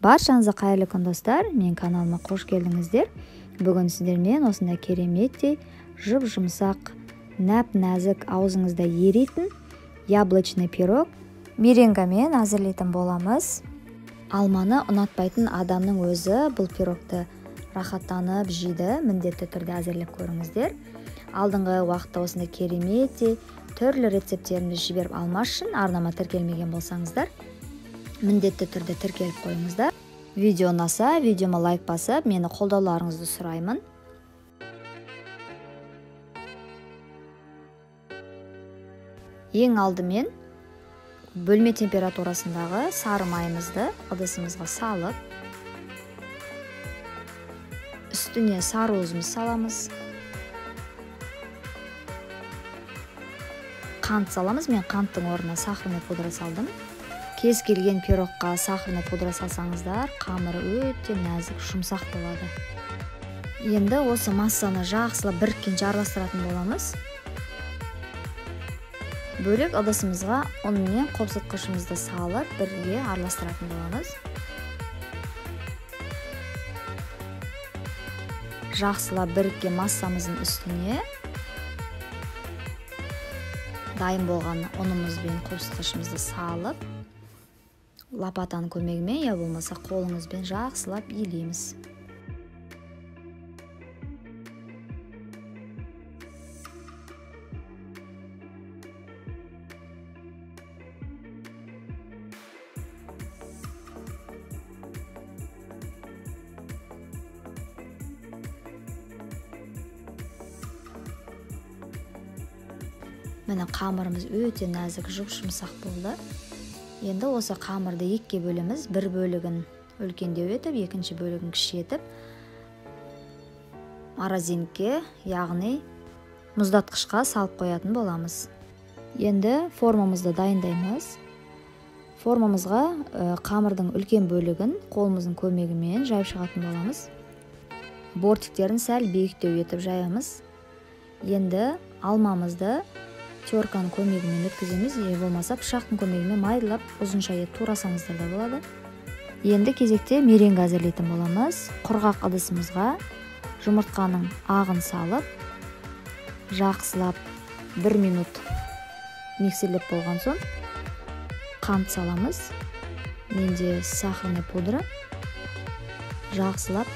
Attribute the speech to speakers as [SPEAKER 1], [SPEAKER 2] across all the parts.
[SPEAKER 1] Баршаңызға қайырлы күн достар, мен каналыма қош келдіңіздер. Бүгін сіздермен осындай кереметтей жып-жұмсақ, нәп-нәзік, аузыңызда еритін яблочный пирог меренгамен әзірлейтін боламыз. Алманы ұнатпайтын адамның өзі бұл пирогты рахаттанып жейді, міндетті түрде әзірлеп көріңіздер. Алдыңғы уақытта осындай кереметтей түрлі рецепттерімді жіберіп алмас үшін арнама тіркелмеген болсаңыздар, міндетті түрде тіркеліп қойыңыздар. Видео ұнаса, видеома лайк басып, мені қолдауларыңызды сұраймын. Ең алдымен бөлме температурасындағы сары майымызды ыдысымызға салып, үстіне сары уызымызды саламыз. Қант саламыз. Мен қанттың орнына сахарный пудра салдым. Кез келген пирогқа сахарный пудра салсаңыздар, қамыры өте нәзік, жұмсақ болады. Енді осы массаны жақсылап біріккенше араластыратын боламыз. Бөлек ыдысымызға ұн мен қобызытқышымызды салып, бірге араластыратын боламыз. Жақсылап біріккен массамыздың үстіне дайын болған ұнымыз бен қобызытқышымызды салып, лопатаның көмегімен, я болмаса қолыңызбен жақсылап илейміз. Міне қамырымыз өте нәзік, жұмсақ болды. Енді осы қамырды екіге бөлеміз. Бір бөлігін үлкендеу етіп, екінші бөлігін кішіретіп, морозилкаға, яғни мұздатқышқа салып қоятын боламыз. Енді формамызды дайындаймыз. Формамызға қамырдың үлкен бөлігін қолымыздың көмегімен жайып шығатын боламыз. Бортиктерін сәл биіктеу етіп жаямыз. Енді алмамызды терканың көмегімен өткіземіз, болмаса пышақтың көмегімен майдалап ұзынша етіп турасаңыздар да болады. Енді кезекте меренга әзірлейтін боламыз. Құрғақ ыдысымызға жұмыртқаның ағын салып, жақсылап 1 минут миксерлеп болған соң қант саламыз. Менде сахарный пудра. Жақсылап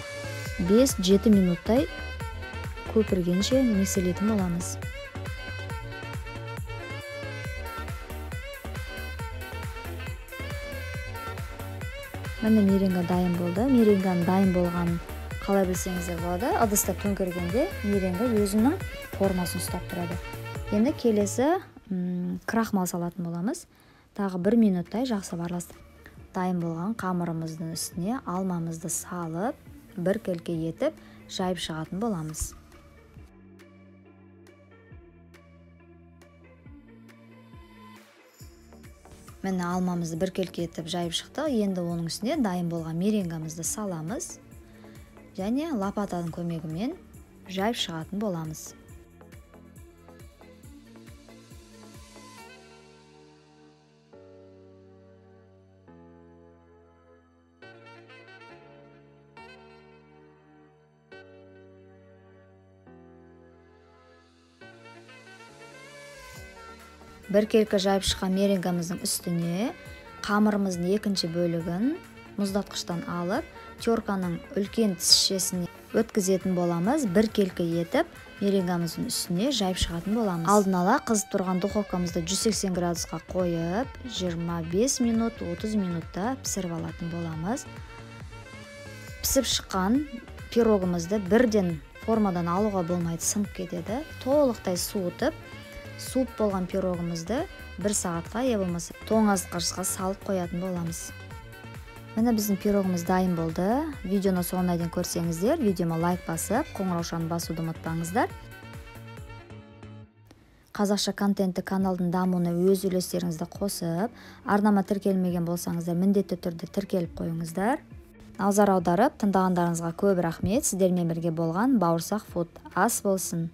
[SPEAKER 1] 5-7 минуттай көпіргенше миксерлейтін боламыз. Міне меренга дайын болды. Меренганың дайын болған қалай білсеңіздер болады. Ыдыста төңкергенде меренга өзінің формасын ұстап тұрады. Енді келесі крахмал салатын боламыз. Тағы 1 минуттай жақсы араластырып, дайын болған қамырымыздың үстіне алмамызды салып, бір келке етіп жайып шығатын боламыз. Міне алмамызды бір келке етіп жайып шықты. Енді оның үстіне дайын болған меренгамызды саламыз және лопатаның көмегімен жайып шығатын боламыз. Бір келкі жайып шыққан меренгамыздың үстіне қамырымыздың екінші бөлігін мұздатқыштан алып, терканың үлкен тісшесіне өткізетін боламыз. Бір келкі етіп, меренгамыздың үстіне жайып шығатын боламыз. Алдын ала қызып тұрған духовкамызды 180 градусқа қойып, 25 минут, 30 минутта пісіріп алатын боламыз. Пісіп шыққан пирогымызды бірден формадан алуға болмайды, сынып кетеді. Толықтай суытып, суып болған пирогымызды 1 сағатқа, я болмаса тоңазытқышқа салып қоятын боламыз. Міне біздің пирогымыз дайын болды. Видеоны соңына дейін көрсеңіздер, видеома лайк басып, қоңыраушаны басуды ұмытпаңыздар. Қазақша контентті каналдың дамуына өз үлестеріңізді қосып, арнама тіркелмеген болсаңыздар, міндетті түрде тіркеліп қойыңыздар. Назар аударып, тыңдағандарыңызға көп рахмет. Сіздермен бірге болған Бауырсақ Фуд ас болсын.